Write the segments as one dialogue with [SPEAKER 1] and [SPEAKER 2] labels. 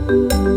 [SPEAKER 1] you.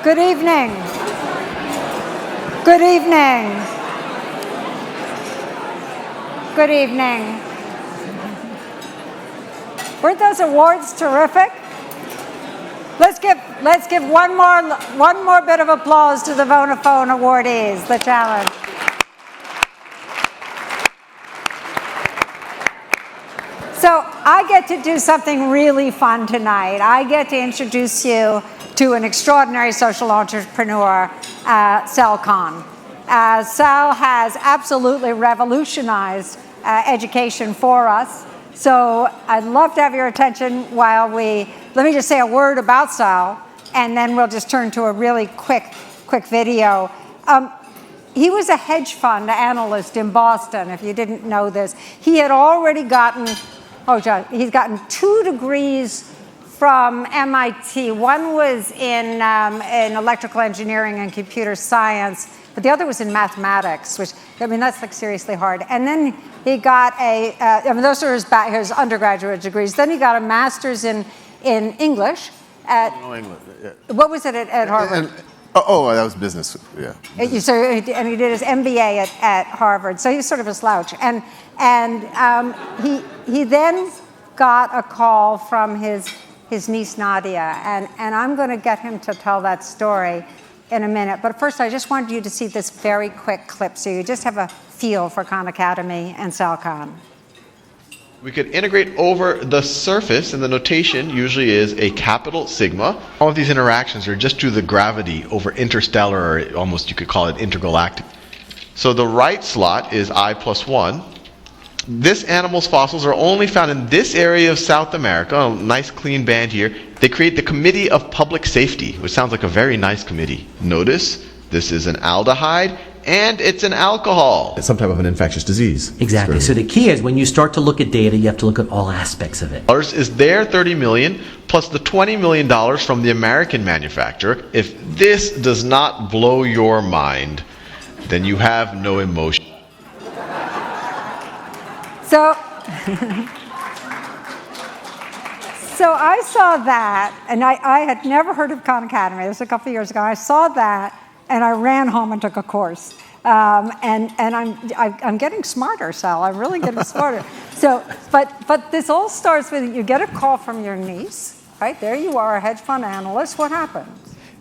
[SPEAKER 1] Good evening. Good evening. Good evening. Weren't those awards terrific? Let's give one more bit of applause to the Vodafone awardees, the challenge. So I get to do something really fun tonight. I get to introduce you to an extraordinary social entrepreneur, Salman. Sal has absolutely revolutionized education for us. So I'd love to have your attention while let me just say a word about Sal, and then we'll just turn to a really quick video. He was a hedge fund analyst in Boston, if you didn't know this. He had already gotten, he's gotten 2 degrees from MIT. One was in electrical engineering and computer science, but the other was in mathematics, which, I mean, that's like seriously hard. And then he got those are his undergraduate degrees. Then he got a master's in English at, what was it at Harvard?
[SPEAKER 2] That was business, yeah.
[SPEAKER 1] And he did his MBA at Harvard, so he's sort of a slouch. And he then got a call from his niece Nadia, and I'm going to get him to tell that story in a minute. But first, I just wanted you to see this very quick clip, so you just have a feel for Khan Academy and Salman.
[SPEAKER 3] We could integrate over the surface, and the notation usually is a capital sigma. All of these interactions are just due to the gravity over interstellar, or almost you could call it intergalactic. So the right slot is I plus 1. This animal's fossils are only found in this area of South America, a nice clean band here. They create the Committee of Public Safety, which sounds like a very nice committee. Notice, this is an aldehyde, and it's an alcohol.
[SPEAKER 2] It's some type of an infectious disease.
[SPEAKER 4] Exactly. So the key is when you start to look at data, you have to look at all aspects of it.
[SPEAKER 3] Is their $30 million plus the $20 million from the American manufacturer. If this does not blow your mind, then you have no emotion.
[SPEAKER 1] So I saw that, and I had never heard of Khan Academy. This was a couple of years ago. I saw that, and I ran home and took a course. And I'm getting smarter, Sal. I'm really getting smarter. So, but this all starts with you get a call from your niece, right? There you are, a hedge fund analyst. What happened?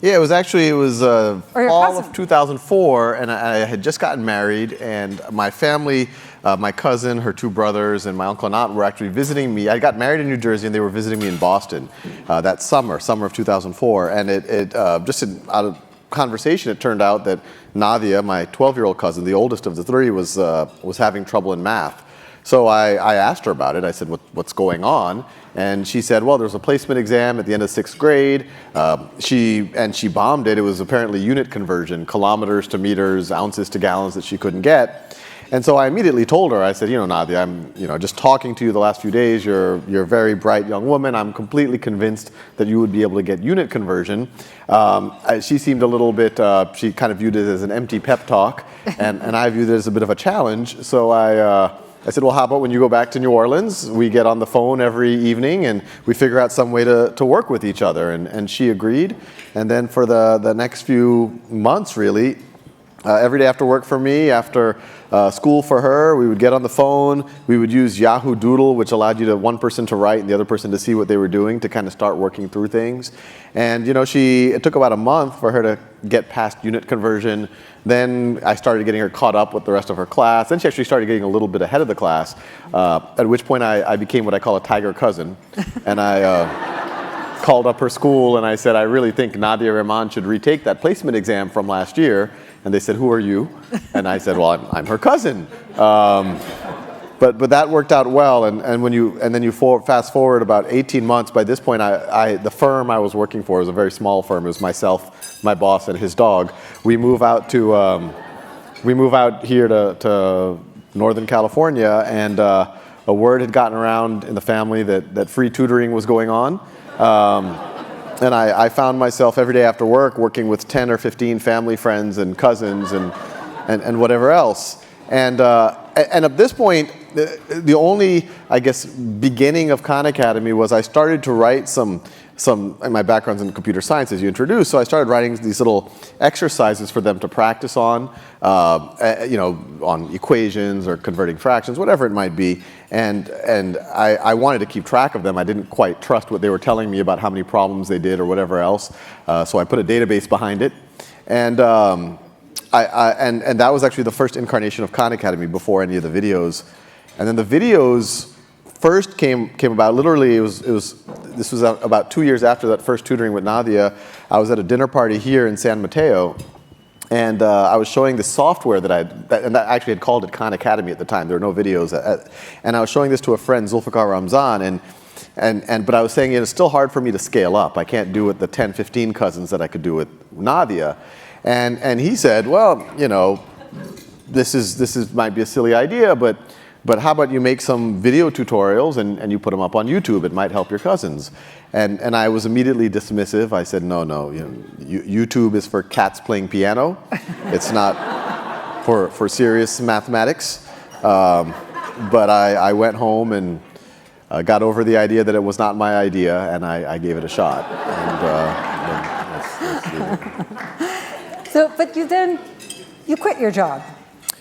[SPEAKER 2] Yeah, it was fall
[SPEAKER 1] cousin.
[SPEAKER 2] of 2004, and I had just gotten married, and my family, my cousin, her 2 brothers, and my uncle and aunt were actually visiting me. I got married in New Jersey, and they were visiting me in Boston that summer of 2004, and just out of conversation, it turned out that Nadia, my 12-year-old cousin, the oldest of the 3, was having trouble in math. So I asked her about it. I said, what's going on? And she said, well, there's a placement exam at the end of 6th grade. She bombed it. It was apparently unit conversion, kilometers to meters, ounces to gallons that she couldn't get. And so I immediately told her, I said, Nadia, I'm just talking to you the last few days. You're a very bright young woman. I'm completely convinced that you would be able to get unit conversion. She seemed a little bit, she kind of viewed it as an empty pep talk, and I viewed it as a bit of a challenge. So I said, well, how about when you go back to New Orleans, we get on the phone every evening and we figure out some way to work with each other. And she agreed. And then for the next few months, really, every day after work for me, after school for her, we would get on the phone. We would use Yahoo Doodle, which allowed one person to write and the other person to see what they were doing to kind of start working through things. And it took about a month for her to get past unit conversion. Then I started getting her caught up with the rest of her class. Then she actually started getting a little bit ahead of the class, at which point I became what I call a tiger cousin. And I called up her school and I said, I really think Nadia Rahman should retake that placement exam from last year. And they said, who are you? And I said, well, I'm her cousin. But that worked out well. And then you fast forward about 18 months. By this point, the firm I was working for was a very small firm. It was myself, my boss, and his dog. We move out here to Northern California, and a word had gotten around in the family that free tutoring was going on. And I found myself every day after work working with 10 or 15 family friends and cousins and whatever else. And at this point, the only, I guess, beginning of Khan Academy was I started to write some my background's in computer science, as you introduced, so I started writing these little exercises for them to practice on, on equations or converting fractions, whatever it might be. And I wanted to keep track of them. I didn't quite trust what they were telling me about how many problems they did or whatever else. So I put a database behind it. And and that was actually the first incarnation of Khan Academy before any of the videos. And then the videos first came about, literally, this was about 2 years after that first tutoring with Nadia. I was at a dinner party here in San Mateo, and I was showing the software that and I actually had called it Khan Academy at the time. There were no videos. And I was showing this to a friend, Zulfikar Ramzan, but I was saying, it's still hard for me to scale up. I can't do it the 10, 15 cousins that I could do with Nadia. And he said, well, this might be a silly idea, but how about you make some video tutorials and you put them up on YouTube? It might help your cousins. And I was immediately dismissive. I said, no, YouTube is for cats playing piano. It's not for serious mathematics. But I went home and got over the idea that it was not my idea, and I gave it a shot.
[SPEAKER 1] So, but you quit your job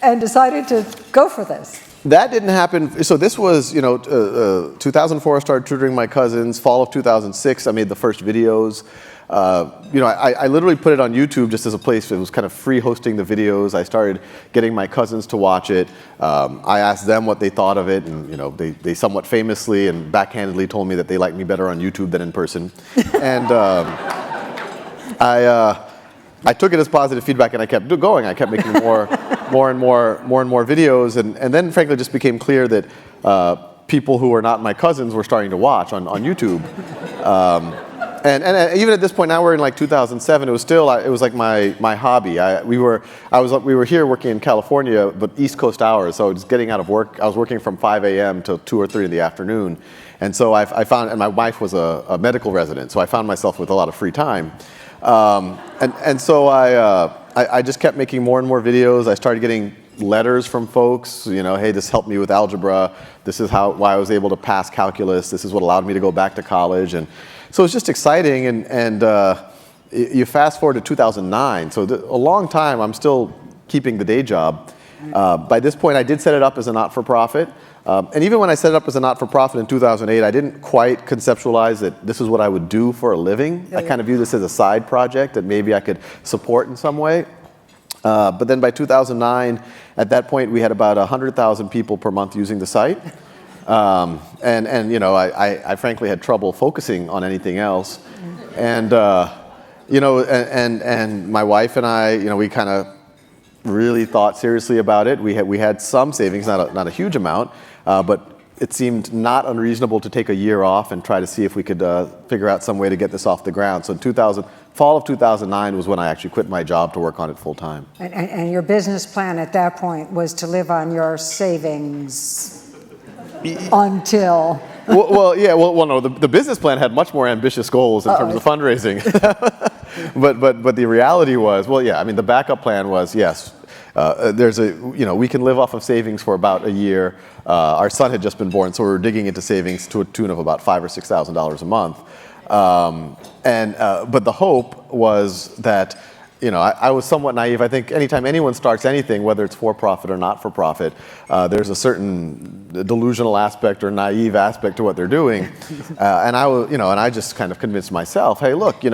[SPEAKER 1] and decided to go for this.
[SPEAKER 2] That didn't happen. So this was, 2004, I started tutoring my cousins. Fall of 2006, I made the first videos. I literally put it on YouTube just as a place. It was kind of free hosting the videos. I started getting my cousins to watch it. I asked them what they thought of it, and they somewhat famously and backhandedly told me that they liked me better on YouTube than in person. And I took it as positive feedback, and I kept going. I kept making more and more videos, and then frankly, it just became clear that people who were not my cousins were starting to watch on YouTube. And even at this point, now we're in like 2007. It was still, it was like my hobby. We were here working in California, but East Coast hours. So just getting out of work, I was working from 5 a.m. till 2 or 3 in the afternoon. And so I found, and my wife was a medical resident, so I found myself with a lot of free time. And so I just kept making more and more videos. I started getting letters from folks, hey, this helped me with algebra. This is why I was able to pass calculus. This is what allowed me to go back to college. And so it's just exciting. And you fast forward to 2009. So a long time, I'm still keeping the day job. By this point, I did set it up as a not-for-profit. And even when I set it up as a not-for-profit in 2008, I didn't quite conceptualize that this is what I would do for a living. I kind of view this as a side project that maybe I could support in some way. But then by 2009, at that point, we had about 100,000 people per month using the site. I frankly had trouble focusing on anything else. And, and my wife and I, we kind of really thought seriously about it. We had some savings, not a huge amount, but it seemed not unreasonable to take a year off and try to see if we could figure out some way to get this off the ground. So fall of 2009 was when I actually quit my job to work on it full time.
[SPEAKER 1] And your business plan at that point was to live on your savings until...
[SPEAKER 2] No, the business plan had much more ambitious goals in terms of fundraising. But the reality was, the backup plan was, yes, we can live off of savings for about a year. Our son had just been born, so we were digging into savings to a tune of about $5,000 or $6,000 a month. But the hope was that, I was somewhat naive. I think anytime anyone starts anything, whether it's for-profit or not for-profit, there's a certain delusional aspect or naive aspect to what they're doing. And I just kind of convinced myself, hey, look,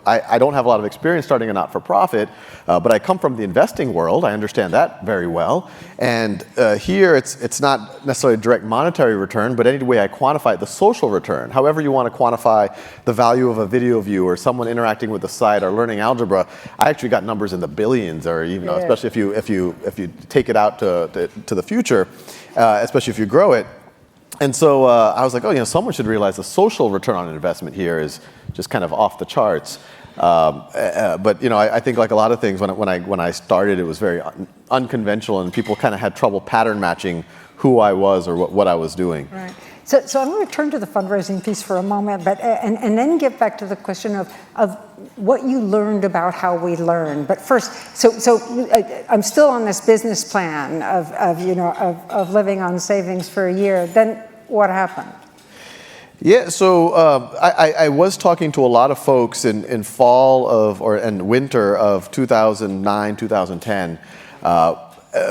[SPEAKER 2] I don't have a lot of experience starting a not-for-profit, but I come from the investing world. I understand that very well. And here, it's not necessarily a direct monetary return, but any way I quantify it, the social return, however you want to quantify the value of a video view or someone interacting with the site or learning algebra, I actually got numbers in the billions, or even, especially if you take it out to the future, especially if you grow it. And so I was like, someone should realize the social return on investment here is just kind of off the charts. But I think like a lot of things, when I started, it was very unconventional, and people kind of had trouble pattern matching who I was or what I was doing.
[SPEAKER 1] Right. So I'm going to turn to the fundraising piece for a moment, but and then get back to the question of what you learned about how we learn. But first, so I'm still on this business plan of living on savings for a year. Then what happened?
[SPEAKER 2] Yeah, so I was talking to a lot of folks in fall of and winter of 2009, 2010.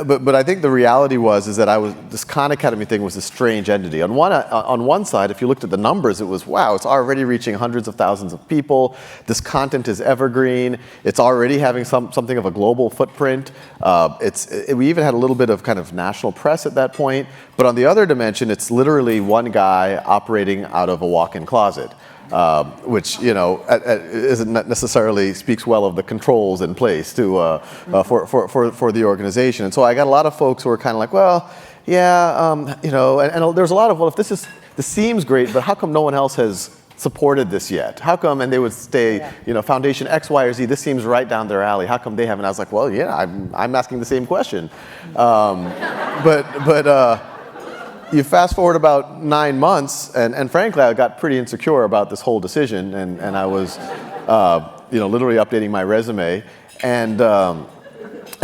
[SPEAKER 2] But I think the reality is that this Khan Academy thing was a strange entity. On one side, if you looked at the numbers, it was, wow, it's already reaching hundreds of thousands of people. This content is evergreen. It's already having something of a global footprint. We even had a little bit of kind of national press at that point. But on the other dimension, it's literally one guy operating out of a walk-in closet. Which isn't necessarily speaks well of the controls in place for the organization. And so I got a lot of folks who are kind of like, well, yeah, and there's a lot of, well, if this seems great, but how come no one else has supported this yet? How come? And they would say, Foundation X, Y, or Z. This seems right down their alley. How come they haven't? I was like, well, yeah, I'm asking the same question, but. You fast forward about 9 months, and frankly, I got pretty insecure about this whole decision, and I was, literally updating my resume, and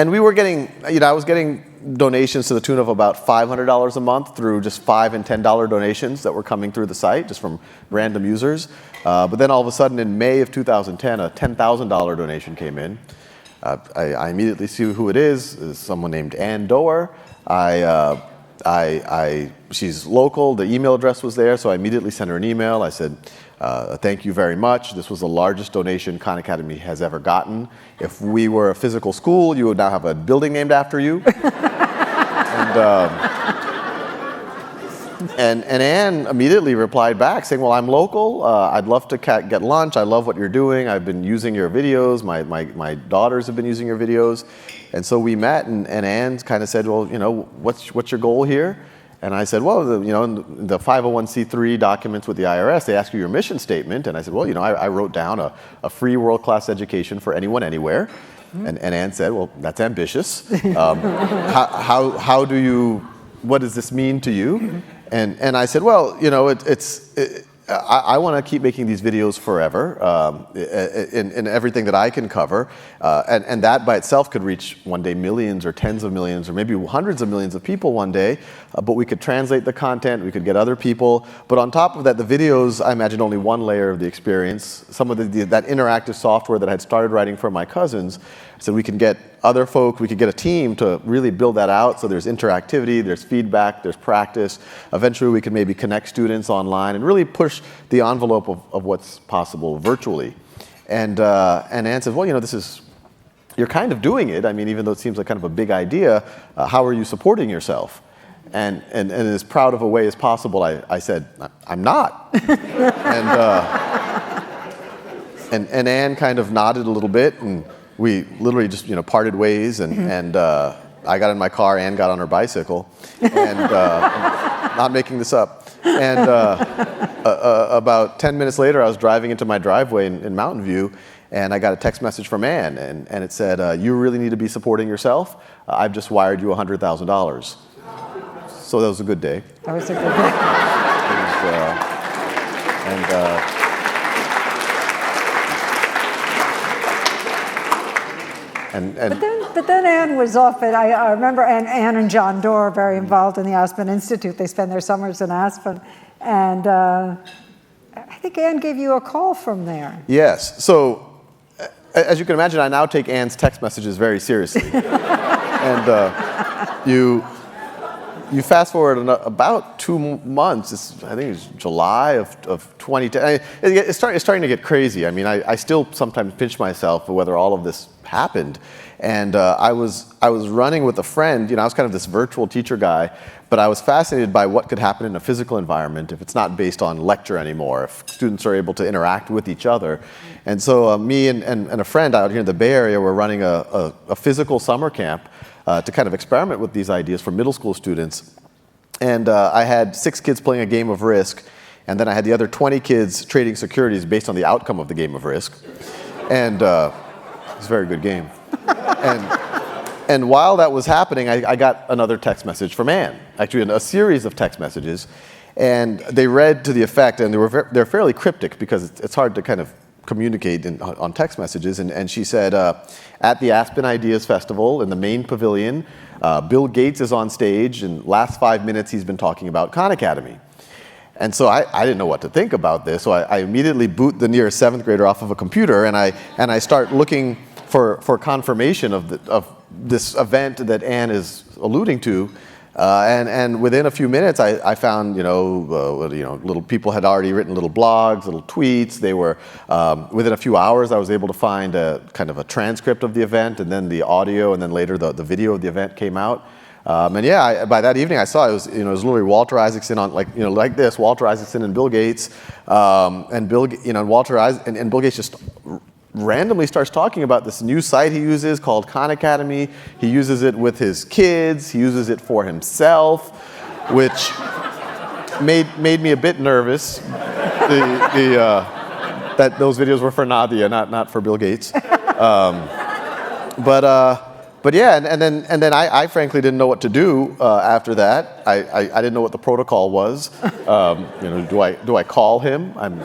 [SPEAKER 2] we were getting, I was getting donations to the tune of about $500 a month through just $5 and $10 donations that were coming through the site, just from random users. But then all of a sudden, in May of 2010, a $10,000 donation came in. I immediately see who it is. It's someone named Ann Doer. She's local, the email address was there, so I immediately sent her an email. I said, thank you very much. This was the largest donation Khan Academy has ever gotten. If we were a physical school, you would now have a building named after you. And Ann immediately replied back saying, well, I'm local. I'd love to get lunch. I love what you're doing. I've been using your videos. My daughters have been using your videos. And so we met, and Ann kind of said, well, what's your goal here? And I said, well, in the 501c3 documents with the IRS, they ask you your mission statement. And I said, well, I wrote down a free world-class education for anyone, anywhere. And Ann said, well, that's ambitious. What does this mean to you? And I said, well, I want to keep making these videos forever in everything that I can cover. And that by itself could reach one day millions or tens of millions or maybe hundreds of millions of people one day. But we could translate the content, we could get other people. But on top of that, the videos, I imagined only one layer of the experience. Some of that interactive software that I had started writing for my cousins, so we can get other folk, we could get a team to really build that out. So there's interactivity, there's feedback, there's practice. Eventually we can maybe connect students online and really push the envelope of what's possible virtually. And Ann says, well, you're kind of doing it. I mean, even though it seems like kind of a big idea, how are you supporting yourself? And in as proud of a way as possible, I said, I'm not. And Ann kind of nodded a little bit, and we literally just parted ways, and I got in my car, Ann got on her bicycle, and I'm not making this up. And about 10 minutes later, I was driving into my driveway in Mountain View, and I got a text message from Ann, and it said, you really need to be supporting yourself. I've just wired you $100,000. So that was a good day.
[SPEAKER 1] That was a good day. But then Ann was off it. I remember Ann and John Doerr are very involved in the Aspen Institute. They spend their summers in Aspen. And I think Ann gave you a call from there.
[SPEAKER 2] Yes. So as you can imagine, I now take Ann's text messages very seriously. And you fast forward about 2 months, I think it's July of 2010. It's starting to get crazy. I mean, I still sometimes pinch myself for whether all of this happened. And I was running with a friend. I was kind of this virtual teacher guy, but I was fascinated by what could happen in a physical environment if it's not based on lecture anymore, if students are able to interact with each other. And so me and a friend out here in the Bay Area were running a physical summer camp to kind of experiment with these ideas for middle school students. And I had 6 kids playing a game of Risk, and then I had the other 20 kids trading securities based on the outcome of the game of Risk. And it's a very good game. And while that was happening, I got another text message from Ann, actually a series of text messages. And they read to the effect, and they're fairly cryptic because it's hard to kind of communicate on text messages. And she said, at the Aspen Ideas Festival in the main pavilion, Bill Gates is on stage, and last 5 minutes he's been talking about Khan Academy. And so I didn't know what to think about this. So I immediately boot the nearest 7th grader off of a computer, and I start looking for confirmation of this event that Anne is alluding to. And within a few minutes, I found, little people had already written little blogs, little tweets. They were, within a few hours, I was able to find a kind of a transcript of the event, and then the audio, and then later the video of the event came out. And yeah, by that evening I saw it was literally Walter Isaacson on like this, Walter Isaacson and Bill Gates, and Bill Gates just randomly starts talking about this new site he uses called Khan Academy. He uses it with his kids. He uses it for himself, which made me a bit nervous. That those videos were for Nadia, not for Bill Gates. But yeah, and then I frankly didn't know what to do after that. I didn't know what the protocol was. Do I call him? I'm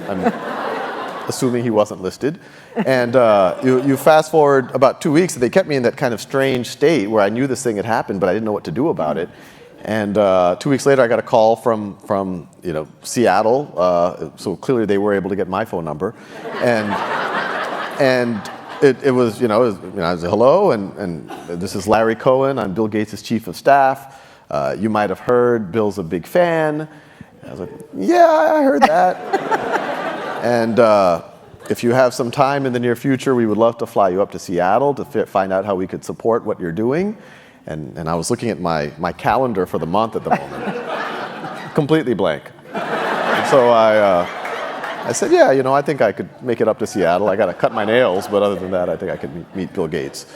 [SPEAKER 2] assuming he wasn't listed. And you fast forward about 2 weeks, and they kept me in that kind of strange state where I knew this thing had happened, but I didn't know what to do about it. And 2 weeks later, I got a call from Seattle. So clearly, they were able to get my phone number, and it was I said, hello, and this is Larry Cohen. I'm Bill Gates' chief of staff. You might have heard Bill's a big fan. I was like, yeah, I heard that. And if you have some time in the near future, we would love to fly you up to Seattle to find out how we could support what you're doing. And I was looking at my calendar for the month at the moment, completely blank. And so I said, yeah, I think I could make it up to Seattle. I got to cut my nails, but other than that, I think I could meet Bill Gates.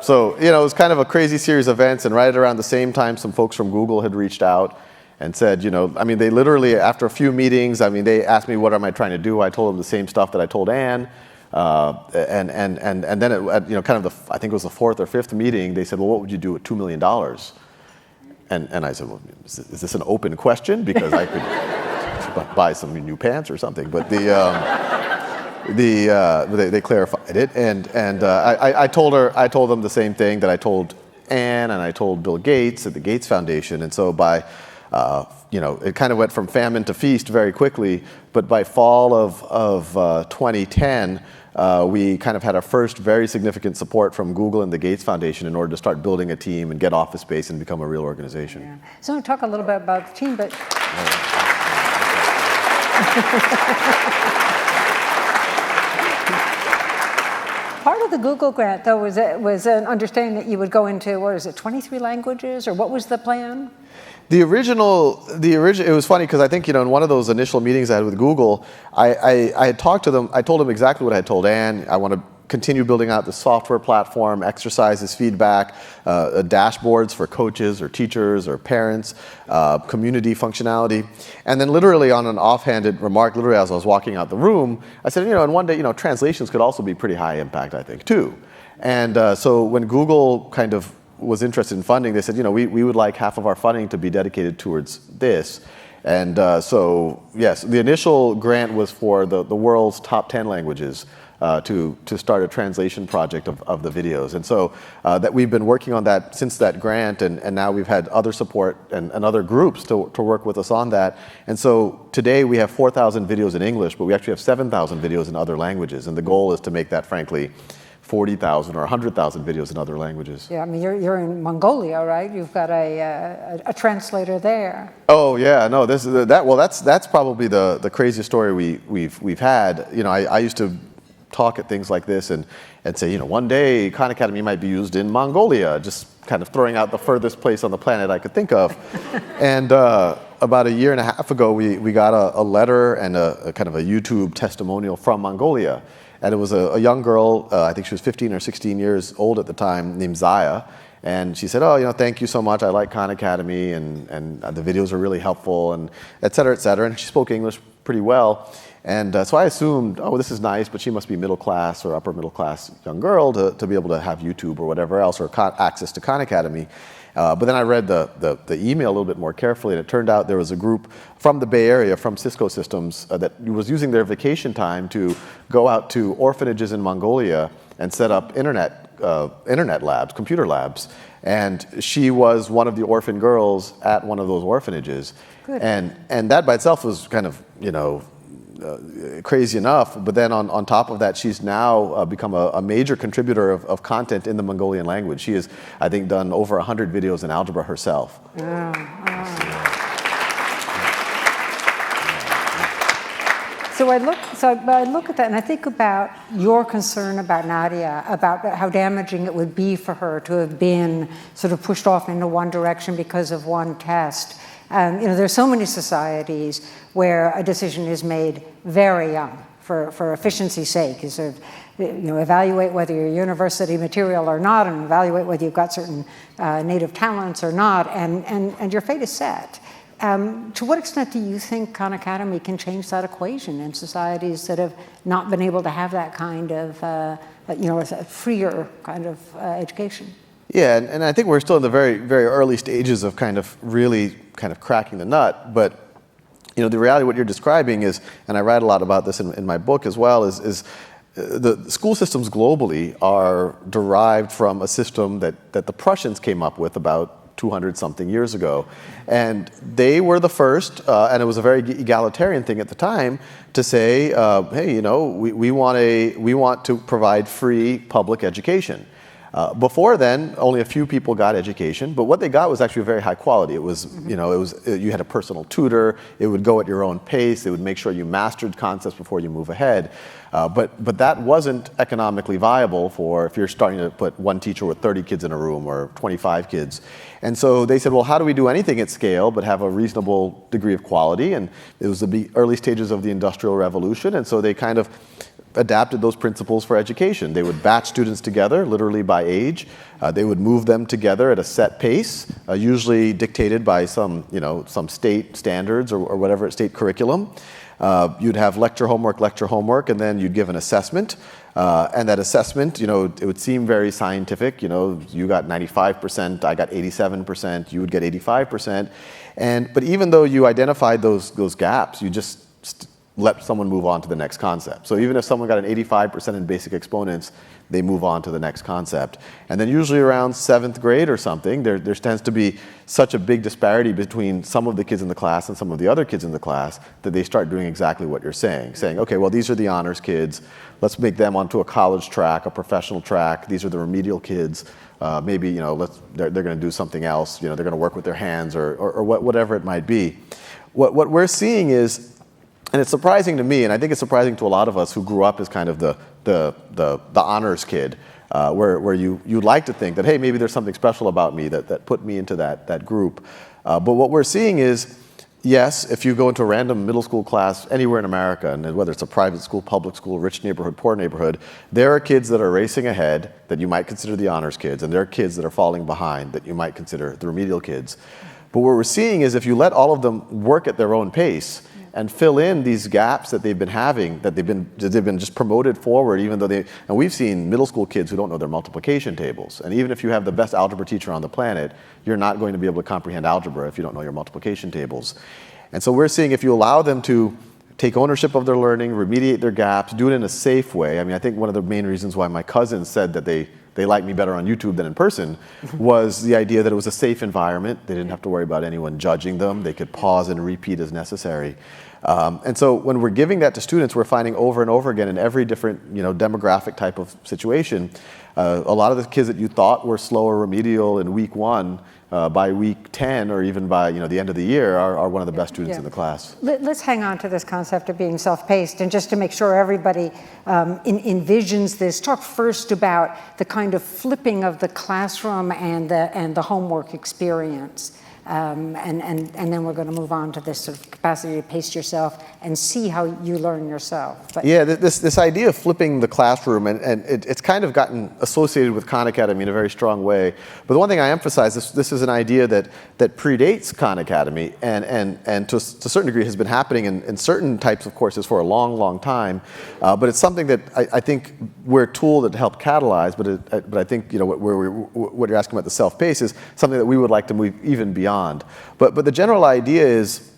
[SPEAKER 2] So it was kind of a crazy series of events, and right around the same time, some folks from Google had reached out and said, they literally, after a few meetings, they asked me, what am I trying to do? I told them the same stuff that I told Anne. And then I think it was the 4th or 5th meeting, they said, well, what would you do with $2 million? And I said, well, is this an open question? Because I could buy some new pants or something. But they clarified it. And I told them the same thing that I told Anne and I told Bill Gates at the Gates Foundation. And so it kind of went from famine to feast very quickly, but by fall of 2010, we kind of had our first very significant support from Google and the Gates Foundation in order to start building a team and get office space and become a real organization.
[SPEAKER 1] Yeah. So we'll talk a little bit about the team, but... Part of the Google grant, though, was an understanding that you would go into, 23 languages, or what was the plan?
[SPEAKER 2] The original, it was funny because I think, in one of those initial meetings I had with Google, I had talked to them, I told them exactly what I had told Anne. I want to continue building out the software platform, exercises, feedback, dashboards for coaches or teachers or parents, community functionality. And then literally on an offhanded remark, literally as I was walking out the room, I said, and one day, translations could also be pretty high impact, I think, too. And so when Google kind of was interested in funding, they said, we would like half of our funding to be dedicated towards this. And so, yes, the initial grant was for the world's top 10 languages to start a translation project of the videos. And so that we've been working on that since that grant, and now we've had other support and other groups to work with us on that. And so today we have 4,000 videos in English, but we actually have 7,000 videos in other languages. And the goal is to make that, frankly, 40,000 or 100,000 videos in other languages.
[SPEAKER 1] Yeah, you're in Mongolia, right? You've got a translator there.
[SPEAKER 2] Oh yeah, no, that's probably the craziest story we've had. I used to talk at things like this and say, one day Khan Academy might be used in Mongolia, just kind of throwing out the furthest place on the planet I could think of. And about a year and a half ago, we got a letter and a kind of a YouTube testimonial from Mongolia. And it was a young girl, I think she was 15 or 16 years old at the time, named Zaya. And she said, thank you so much. I like Khan Academy, and the videos are really helpful, and et cetera, et cetera. And she spoke English pretty well. And so I assumed, this is nice, but she must be middle class or upper middle class young girl to be able to have YouTube or whatever else, or access to Khan Academy. But then I read the email a little bit more carefully, and it turned out there was a group from the Bay Area, from Cisco Systems, that was using their vacation time to go out to orphanages in Mongolia and set up internet internet labs, computer labs. And she was one of the orphan girls at one of those orphanages.
[SPEAKER 1] Good.
[SPEAKER 2] And that by itself was kind of, crazy enough. But then on top of that, she's now become a major contributor of content in the Mongolian language. She has, I think, done over 100 videos in algebra herself.
[SPEAKER 1] So I look at that and I think about your concern about Nadia, about how damaging it would be for her to have been sort of pushed off into one direction because of one test. There's so many societies where a decision is made very young for efficiency's sake. You sort of, evaluate whether you're university material or not, and evaluate whether you've got certain native talents or not, and your fate is set. To what extent do you think Khan Academy can change that equation in societies that have not been able to have that kind of, a freer kind of education?
[SPEAKER 2] Yeah, and I think we're still in the very, very early stages of really cracking the nut. But the reality of what you're describing is, and I write a lot about this in my book as well, is the school systems globally are derived from a system that the Prussians came up with about 200-something years ago. And they were the first, and it was a very egalitarian thing at the time, to say, hey, we want to provide free public education. Before then, only a few people got education, but what they got was actually very high quality. It was, you had a personal tutor, it would go at your own pace, it would make sure you mastered concepts before you move ahead. But that wasn't economically viable for if you're starting to put one teacher with 30 kids in a room or 25 kids. And so they said, well, how do we do anything at scale but have a reasonable degree of quality? And it was the early stages of the Industrial Revolution, and so they kind of adapted those principles for education. They would batch students together, literally by age. They would move them together at a set pace, usually dictated by some state standards or whatever, state curriculum. You'd have lecture homework, and then you'd give an assessment. And that assessment, it would seem very scientific. You got 95%, I got 87%, you would get 85%. But even though you identified those gaps, you just let someone move on to the next concept. So even if someone got an 85% in basic exponents, they move on to the next concept. And then usually around 7th grade or something, there tends to be such a big disparity between some of the kids in the class and some of the other kids in the class that they start doing exactly what you're saying. Saying, okay, well, these are the honors kids. Let's make them onto a college track, a professional track. These are the remedial kids. Maybe, they're going to do something else. They're going to work with their hands or whatever it might be. What we're seeing is, and it's surprising to me, and I think it's surprising to a lot of us who grew up as kind of the honors kid, where you'd like to think that, hey, maybe there's something special about me that put me into that group. But what we're seeing is, yes, if you go into a random middle school class anywhere in America, and whether it's a private school, public school, rich neighborhood, poor neighborhood, there are kids that are racing ahead that you might consider the honors kids, and there are kids that are falling behind that you might consider the remedial kids. But what we're seeing is if you let all of them work at their own pace, and fill in these gaps that they've been having, that they've been just promoted forward, even though and we've seen middle school kids who don't know their multiplication tables. And even if you have the best algebra teacher on the planet, you're not going to be able to comprehend algebra if you don't know your multiplication tables. And so we're seeing if you allow them to take ownership of their learning, remediate their gaps, do it in a safe way. I mean, I think one of the main reasons why my cousins said that they liked me better on YouTube than in person was the idea that it was a safe environment. They didn't have to worry about anyone judging them. They could pause and repeat as necessary. And so when we're giving that to students, we're finding over and over again in every different demographic type of situation, a lot of the kids that you thought were slow or remedial in week 1, by week 10 or even by the end of the year are one of the best students in the class.
[SPEAKER 1] Let's hang on to this concept of being self-paced, and just to make sure everybody envisions this, talk first about the kind of flipping of the classroom and the homework experience. And then we're going to move on to this sort of capacity to pace yourself and see how you learn yourself. But
[SPEAKER 2] yeah, this idea of flipping the classroom, and it's kind of gotten associated with Khan Academy in a very strong way. But the one thing I emphasize, this is an idea that predates Khan Academy and to a certain degree has been happening in certain types of courses for a long, long time. But it's something that I think we're a tool that help catalyze, but I think what you're asking about the self-pace is something that we would like to move even beyond. But the general idea is,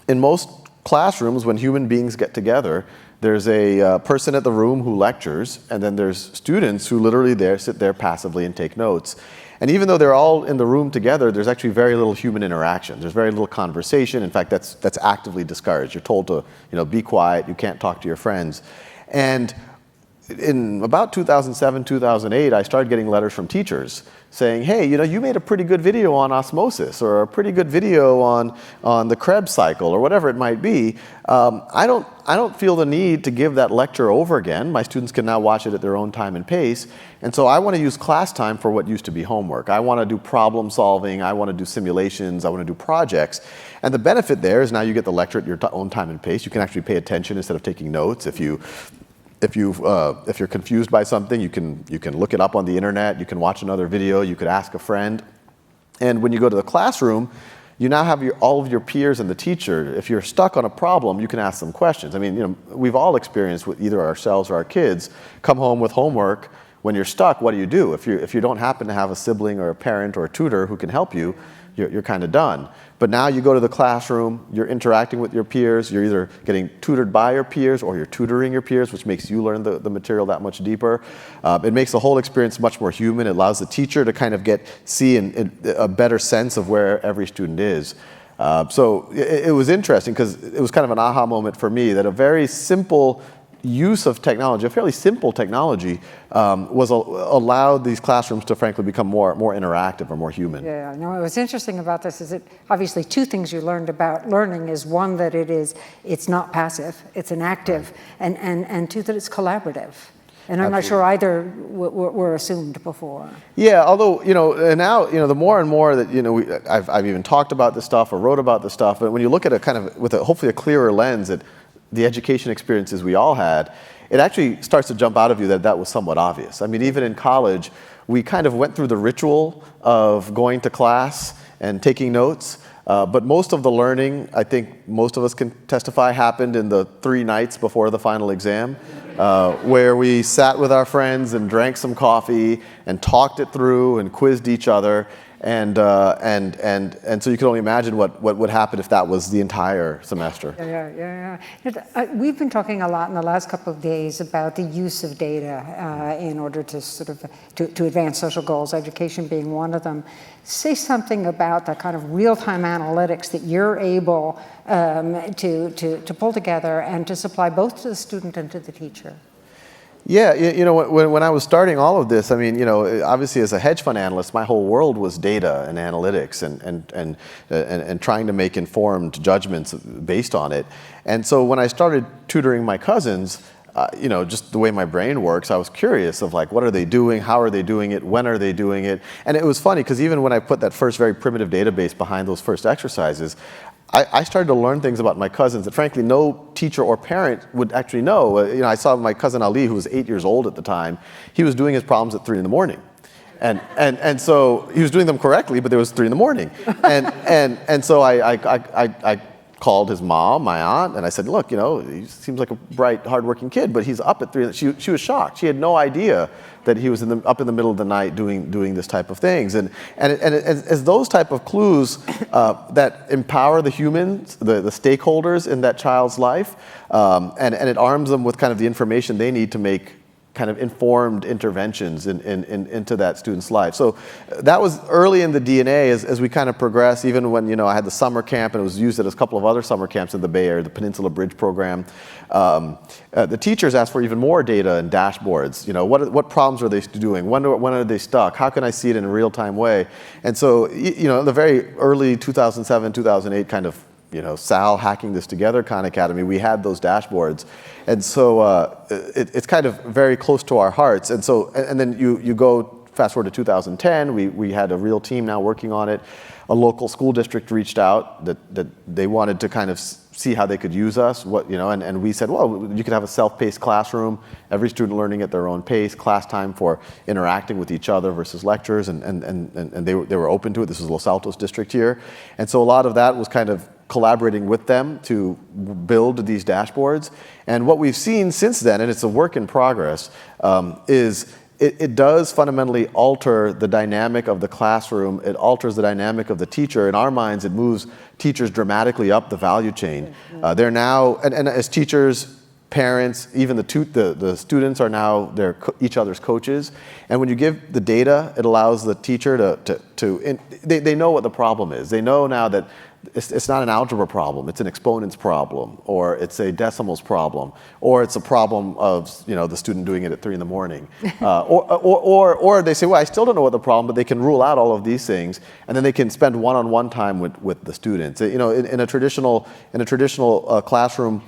[SPEAKER 2] in most classrooms, when human beings get together, There's a person at the room who lectures, and then there's students who literally sit there passively and take notes. And even though they're all in the room together, there's actually very little human interaction. There's very little conversation. In fact, that's actively discouraged. You're told to, be quiet. You can't talk to your friends. And in about 2007, 2008, I started getting letters from teachers saying, hey, you made a pretty good video on osmosis, or a pretty good video on the Krebs cycle, or whatever it might be. I don't feel the need to give that lecture over again. My students can now watch it at their own time and pace. And so I want to use class time for what used to be homework. I want to do problem solving. I want to do simulations. I want to do projects. And the benefit there is now you get the lecture at your own time and pace. You can actually pay attention instead of taking notes. If you're confused by something, you can look it up on the internet. You can watch another video. You could ask a friend. And when you go to the classroom, you now have all of your peers and the teacher. If you're stuck on a problem, you can ask them questions. I mean, we've all experienced with either ourselves or our kids come home with homework. When you're stuck, what do? If you don't happen to have a sibling or a parent or a tutor who can help you, you're kind of done. But now you go to the classroom, you're interacting with your peers, you're either getting tutored by your peers or you're tutoring your peers, which makes you learn the material that much deeper. It makes the whole experience much more human. It allows the teacher to kind of see a better sense of where every student is. So it was interesting because it was kind of an aha moment for me that a very simple use of technology, a fairly simple technology, allowed these classrooms to frankly become more interactive or more human.
[SPEAKER 1] Yeah, no, what's interesting about this is that obviously two things you learned about learning is one, that it's not passive, it's an active, and two, that it's collaborative. And I'm not sure either were assumed before.
[SPEAKER 2] Yeah, although, and now, the more and more that, I've even talked about this stuff or wrote about this stuff, but when you look at it kind of with hopefully a clearer lens at the education experiences we all had, it actually starts to jump out of you that was somewhat obvious. I mean, even in college, we kind of went through the ritual of going to class and taking notes, but most of the learning, I think most of us can testify, happened in the 3 nights before the final exam, where we sat with our friends and drank some coffee and talked it through and quizzed each other. And so you can only imagine what would happen if that was the entire semester.
[SPEAKER 1] Yeah. We've been talking a lot in the last couple of days about the use of data in order to sort of to advance social goals, education being one of them. Say something about the kind of real-time analytics that you're able to pull together and to supply both to the student and to the teacher.
[SPEAKER 2] Yeah, when I was starting all of this, I mean, obviously as a hedge fund analyst, my whole world was data and analytics and trying to make informed judgments based on it. And so when I started tutoring my cousins, just the way my brain works, I was curious of what are they doing? How are they doing it? When are they doing it? And it was funny because even when I put that first very primitive database behind those first exercises, I started to learn things about my cousins that frankly no teacher or parent would actually know. I saw my cousin Ali, who was 8 years old at the time. He was doing his problems at 3 in the morning. And so he was doing them correctly, but there was 3 in the morning. And so I called his mom, my aunt, and I said, look, he seems like a bright, hardworking kid, but he's up at 3. She was shocked. She had no idea that he was up in the middle of the night doing this type of things. And as those type of clues that empower the humans, the stakeholders in that child's life, and it arms them with kind of the information they need to make kind of informed interventions into that student's life. So that was early in the DNA as we kind of progressed, even when, I had the summer camp and it was used at a couple of other summer camps in the Bay Area, the Peninsula Bridge program. The teachers asked for even more data and dashboards. What problems are they doing? When are they stuck? How can I see it in a real-time way? And so, the very early 2007, 2008 kind of Sal hacking this together Khan Academy, we had those dashboards. And so it's kind of very close to our hearts. And so, and then you go fast forward to 2010, we had a real team now working on it. A local school district reached out that they wanted to kind of see how they could use us, and we said, well, you could have a self-paced classroom, every student learning at their own pace, class time for interacting with each other versus lectures, and they were open to it. This is Los Altos district here. And so a lot of that was kind of collaborating with them to build these dashboards. And what we've seen since then, and it's a work in progress, is it does fundamentally alter the dynamic of the classroom. It alters the dynamic of the teacher. In our minds, it moves teachers dramatically up the value chain. They're now, and as teachers parents, even the students are now each other's coaches. And when you give the data, it allows the teacher they know what the problem is. They know now that it's not an algebra problem, it's an exponents problem, or it's a decimals problem, or it's a problem of the student doing it at 3 in the morning. Or they say, well, I still don't know what the problem, but they can rule out all of these things, and then they can spend one-on-one time with the students. In a traditional classroom,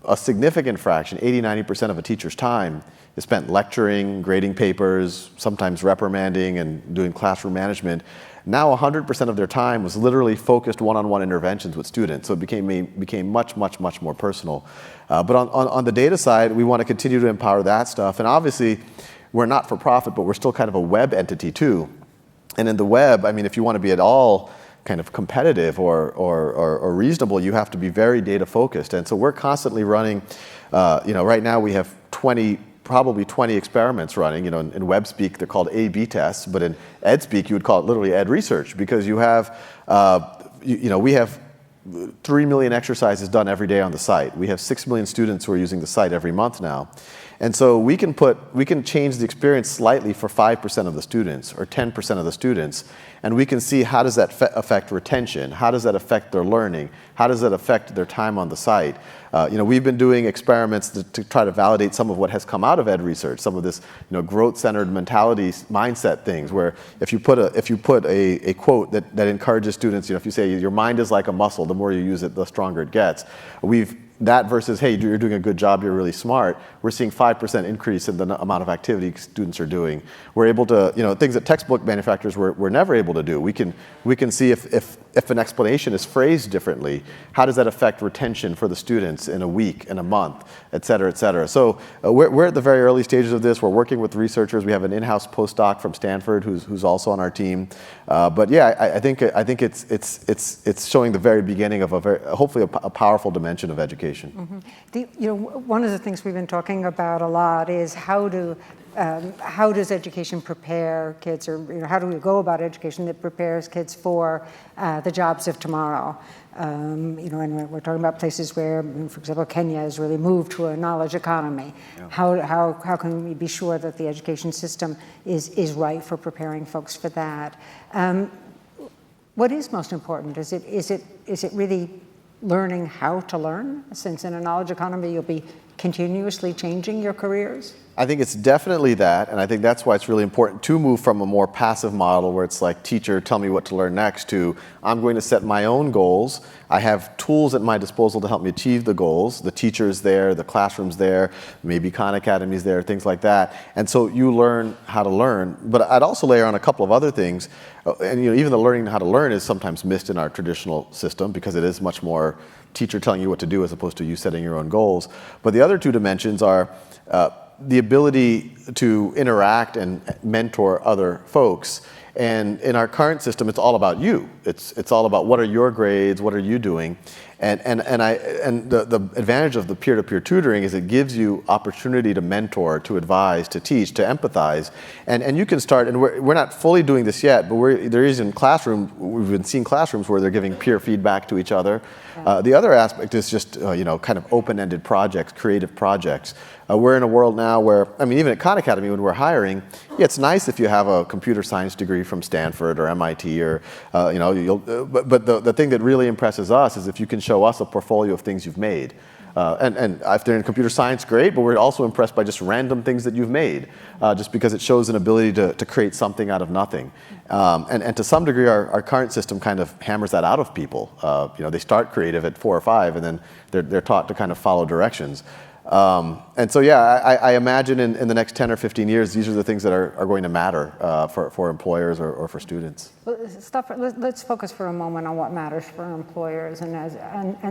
[SPEAKER 2] a significant fraction, 80-90% of a teacher's time is spent lecturing, grading papers, sometimes reprimanding and doing classroom management. Now 100% of their time was literally focused one-on-one interventions with students, so it became much more personal. But on the data side, we want to continue to empower that stuff. And obviously, we're not for profit, but we're still kind of a web entity too. And in the web, I mean, if you want to be at all kind of competitive or reasonable, you have to be very data focused. And so we're constantly running, right now we have probably 20 experiments running. In web speak, they're called A/B tests, but in ed speak, you would call it literally ed research, because you have, we have 3 million exercises done every day on the site. We have 6 million students who are using the site every month now. And so we can change the experience slightly for 5% of the students or 10% of the students, and we can see how does that affect retention, how does that affect their learning, how does that affect their time on the site. We've been doing experiments to try to validate some of what has come out of ed research, some of this growth-centered mentality mindset things, where if you put a quote that encourages students, if you say your mind is like a muscle, the more you use it, the stronger it gets. That versus, hey, you're doing a good job, you're really smart, we're seeing 5% increase in the amount of activity students are doing. We're able to, things that textbook manufacturers were never able to do. We can see if an explanation is phrased differently, how does that affect retention for the students in a week, in a month, et cetera, et cetera. So we're at the very early stages of this. We're working with researchers. We have an in-house postdoc from Stanford who's also on our team. But yeah, I think it's showing the very beginning of hopefully a powerful dimension of education.
[SPEAKER 1] Mm-hmm. One of the things we've been talking about a lot is how does education prepare kids, or how do we go about education that prepares kids for the jobs of tomorrow? And we're talking about places where, for example, Kenya has really moved to a knowledge economy. Yeah. How can we be sure that the education system is right for preparing folks for that? What is most important? Is it really learning how to learn, since in a knowledge economy you'll be continuously changing your careers?
[SPEAKER 2] I think it's definitely that, and I think that's why it's really important to move from a more passive model where it's like, teacher, tell me what to learn next, to I'm going to set my own goals. I have tools at my disposal to help me achieve the goals. The teacher's there, the classroom's there, maybe Khan Academy's there, things like that. And so you learn how to learn. But I'd also layer on a couple of other things. And even the learning how to learn is sometimes missed in our traditional system, because it is much more teacher telling you what to do as opposed to you setting your own goals. But the other two dimensions are the ability to interact and mentor other folks. And in our current system, it's all about you. It's all about what are your grades, what are you doing, and the advantage of the peer-to-peer tutoring is it gives you opportunity to mentor, to advise, to teach, to empathize, and you can start. And we're not fully doing this yet, but there is in classrooms. We've been seeing classrooms where they're giving peer feedback to each other. The other aspect is just kind of open-ended projects, creative projects. We're in a world now where, even at Khan Academy when we're hiring, it's nice if you have a computer science degree from Stanford or MIT or, but the thing that really impresses us is if you can show us a portfolio of things you've made. And if they're in computer science, great, but we're also impressed by just random things that you've made, just because it shows an ability to create something out of nothing. And to some degree, our current system kind of hammers that out of people. They start creative at 4 or 5, and then they're taught to kind of follow directions. And so, I imagine in the next 10 or 15 years, these are the things that are going to matter for employers or for students.
[SPEAKER 1] Well, let's focus for a moment on what matters for employers, and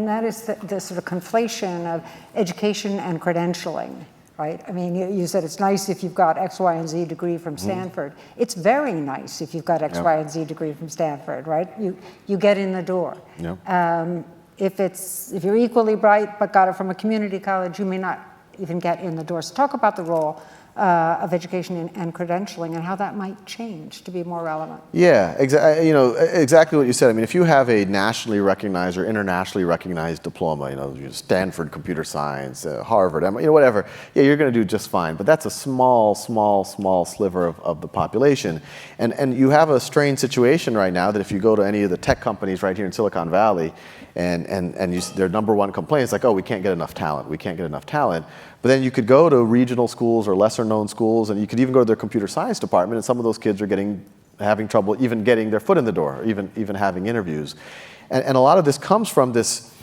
[SPEAKER 1] that is the sort of conflation of education and credentialing, right? You said it's nice if you've got X, Y, and Z degree from Stanford. Mm-hmm. It's very nice if you've got X, Y, and Z degree from Stanford, right? You get in the door. Yep. If you're equally bright but got it from a community college, you may not even get in the door. So talk about the role of education and credentialing, and how that might change to be more relevant.
[SPEAKER 2] Yeah, exactly what you said. I mean, if you have a nationally recognized or internationally recognized diploma, Stanford Computer Science, Harvard, whatever, yeah, you're going to do just fine. But that's a small sliver of the population. And you have a strange situation right now that if you go to any of the tech companies right here in Silicon Valley, and their number one complaint is like, oh, we can't get enough talent. We can't get enough talent. But then you could go to regional schools or lesser known schools, and you could even go to their computer science department, and some of those kids are having trouble even getting their foot in the door, or even having interviews. And a lot of this comes from this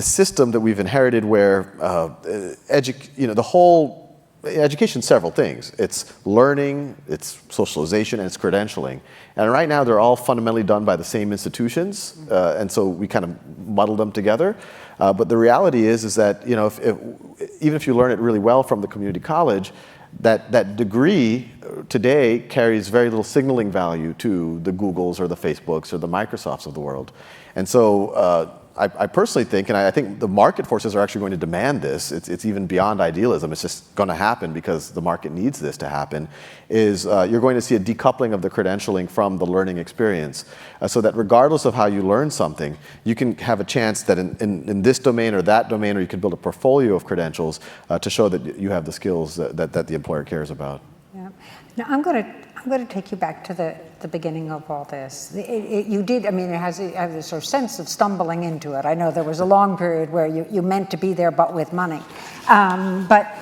[SPEAKER 2] system that we've inherited where the whole education is several things. It's learning, it's socialization, and it's credentialing. And right now they're all fundamentally done by the same institutions, and so we kind of muddle them together. But the reality is that even if you learn it really well from the community college, that degree today carries very little signaling value to the Googles or the Facebooks or the Microsofts of the world. And so I personally think, and I think the market forces are actually going to demand this, it's even beyond idealism, it's just going to happen because the market needs this to happen, is you're going to see a decoupling of the credentialing from the learning experience, so that regardless of how you learn something, you can have a chance that in this domain or that domain, or you can build a portfolio of credentials to show that you have the skills that the employer cares about.
[SPEAKER 1] Yeah. Now I'm going to take you back to the beginning of all this. It has a sort of sense of stumbling into it. I know there was a long period where you meant to be there, but with money. But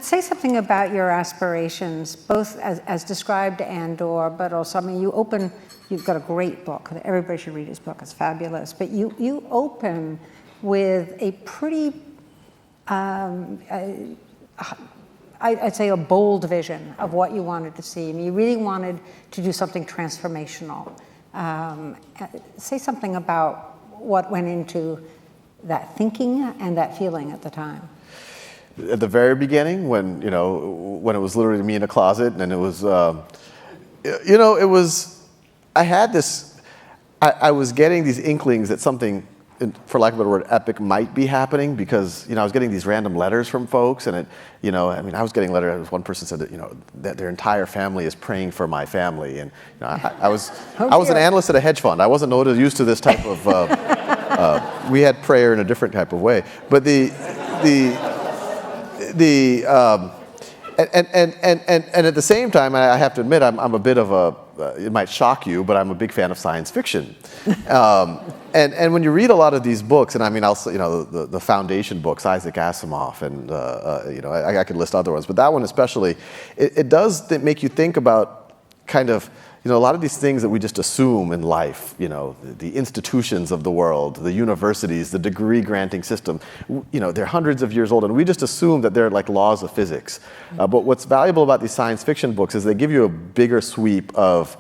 [SPEAKER 1] say something about your aspirations, both as described but also, you've got a great book. Everybody should read his book. It's fabulous. But you open with a pretty, I'd say a bold vision of what you wanted to see. You really wanted to do something transformational. Say something about what went into that thinking and that feeling at the time.
[SPEAKER 2] At the very beginning, when it was literally me in a closet, and it was, I was getting these inklings that something, for lack of a better word, epic might be happening, because I was getting these random letters from folks, and I was getting letters. One person said that their entire family is praying for my family, and I was an analyst at a hedge fund. I wasn't used to this type of. We had prayer in a different type of way, but and at the same time, I have to admit, I'm a bit of a. It might shock you, but I'm a big fan of science fiction. And when you read a lot of these books, and also the foundation books, Isaac Asimov, and I could list other ones, but that one especially, it does make you think about kind of a lot of these things that we just assume in life, the institutions of the world, the universities, the degree granting system, they're hundreds of years old, and we just assume that they're like laws of physics. But what's valuable about these science fiction books is they give you a bigger sweep of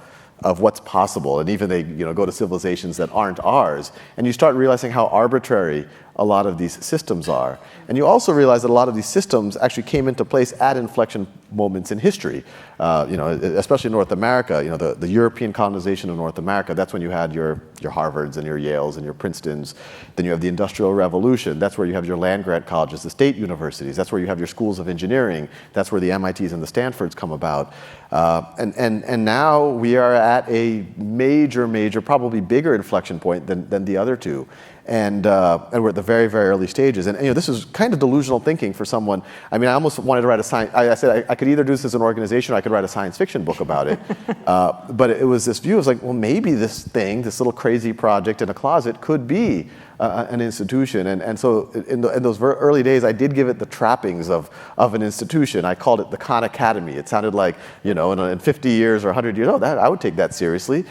[SPEAKER 2] what's possible, and even they go to civilizations that aren't ours, and you start realizing how arbitrary a lot of these systems are. And you also realize that a lot of these systems actually came into place at inflection moments in history. Especially in North America, the European colonization of North America, that's when you had your Harvards and your Yales and your Princetons. Then you have the Industrial Revolution. That's where you have your land-grant colleges, the state universities. That's where you have your schools of engineering. That's where the MITs and the Stanfords come about. And now we are at a major, probably bigger inflection point than the other two. And we're at the very, very early stages. And this is kind of delusional thinking for someone. I almost wanted to write a science. I said I could either do this as an organization, or I could write a science fiction book about it. But it was this view. It was like, well, maybe this little crazy project in a closet, could be an institution. And so in those early days, I did give it the trappings of an institution. I called it the Khan Academy. It sounded like, in 50 years or 100 years, I would take that seriously.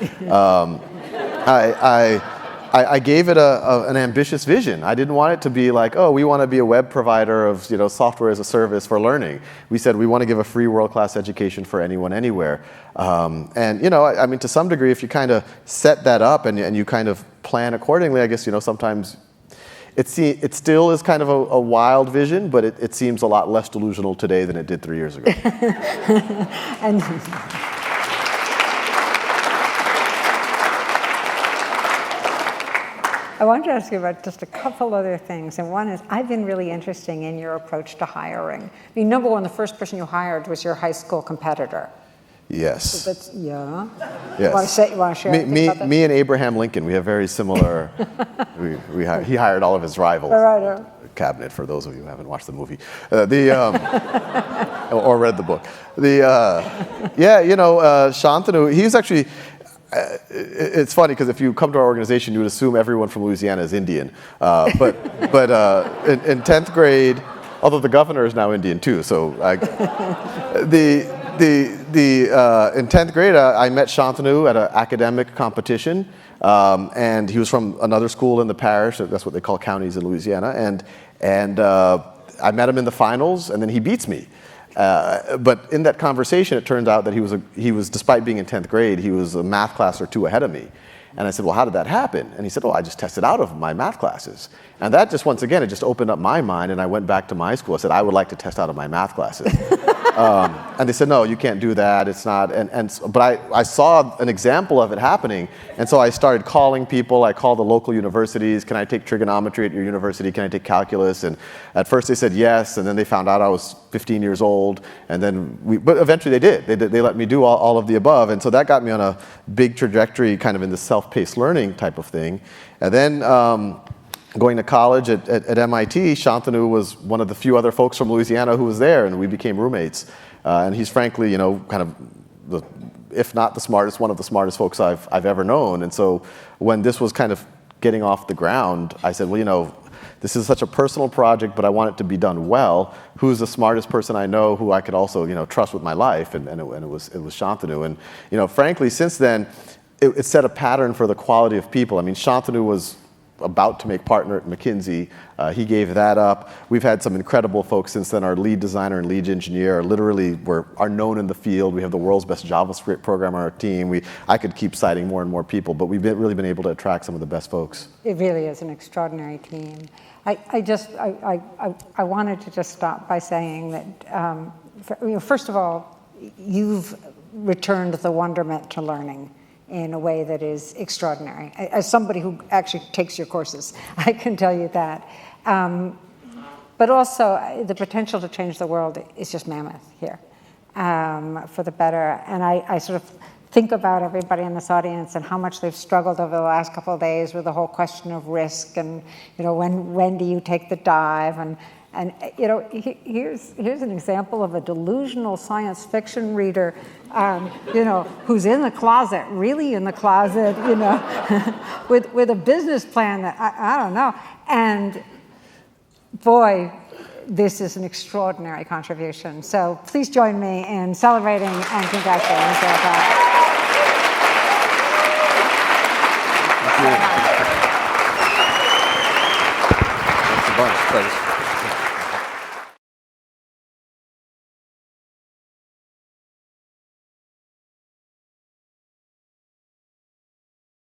[SPEAKER 2] I gave it an ambitious vision. I didn't want it to be like, oh, we want to be a web provider of software as a service for learning. We said we want to give a free world-class education for anyone, anywhere. And to some degree, if you kind of set that up and you kind of plan accordingly, I guess sometimes it still is kind of a wild vision, but it seems a lot less delusional today than it did 3 years ago.
[SPEAKER 1] And I wanted to ask you about just a couple other things. And one is, I've been really interested in your approach to hiring. I mean, number one, the first person you hired was your high school competitor.
[SPEAKER 2] Yes.
[SPEAKER 1] So that's, yeah.
[SPEAKER 2] Yes.
[SPEAKER 1] You want to share anything about that?
[SPEAKER 2] Me and Abraham Lincoln, we have very similar. He hired all of his rivals.
[SPEAKER 1] Right.
[SPEAKER 2] Cabinet, for those of you who haven't watched the movie, or read the book. Shantanu, he's actually. It's funny because if you come to our organization, you would assume everyone from Louisiana is Indian, but in 10th grade, although the governor is now Indian too, so in 10th grade, I met Shantanu at an academic competition, and he was from another school in the parish. That's what they call counties in Louisiana, and I met him in the finals, and then he beats me. But in that conversation, it turns out that he was, despite being in 10th grade, he was a math class or two ahead of me. And I said, well, how did that happen? And he said, I just tested out of my math classes. And that just, once again, it just opened up my mind, and I went back to my school. I said, I would like to test out of my math classes. And they said, no, you can't do that. It's not. But I saw an example of it happening, and so I started calling people. I called the local universities. Can I take trigonometry at your university? Can I take calculus? And at first they said yes, and then they found out I was 15 years old, and then but eventually they did. They let me do all of the above, and so that got me on a big trajectory, kind of in the self-paced learning type of thing. And then going to college at MIT, Shantanu was one of the few other folks from Louisiana who was there, and we became roommates. And he's frankly, kind of, if not the smartest, one of the smartest folks I've ever known. And so when this was kind of getting off the ground, I said, well, this is such a personal project, but I want it to be done well. Who's the smartest person I know who I could also, trust with my life? And it was Shantanu. And, frankly, since then, it set a pattern for the quality of people. I mean, Shantanu was about to make partner at McKinsey. He gave that up. We've had some incredible folks since then. Our lead designer and lead engineer are known in the field. We have the world's best JavaScript programmer on our team. I could keep citing more and more people, but we've really been able to attract some of the best folks.
[SPEAKER 1] It really is an extraordinary team. I wanted to just stop by saying that, first of all, you've returned the wonderment to learning in a way that is extraordinary. As somebody who actually takes your courses, I can tell you that. But also, the potential to change the world is just mammoth here, for the better. And I sort of think about everybody in this audience and how much they've struggled over the last couple of days with the whole question of risk and, when do you take the dive? And here's an example of a delusional science fiction reader, who's in the closet, really in the closet, with a business plan that I don't know. And boy, this is an extraordinary contribution. So please join me in celebrating and congratulating Realtime.
[SPEAKER 2] Thanks a bunch.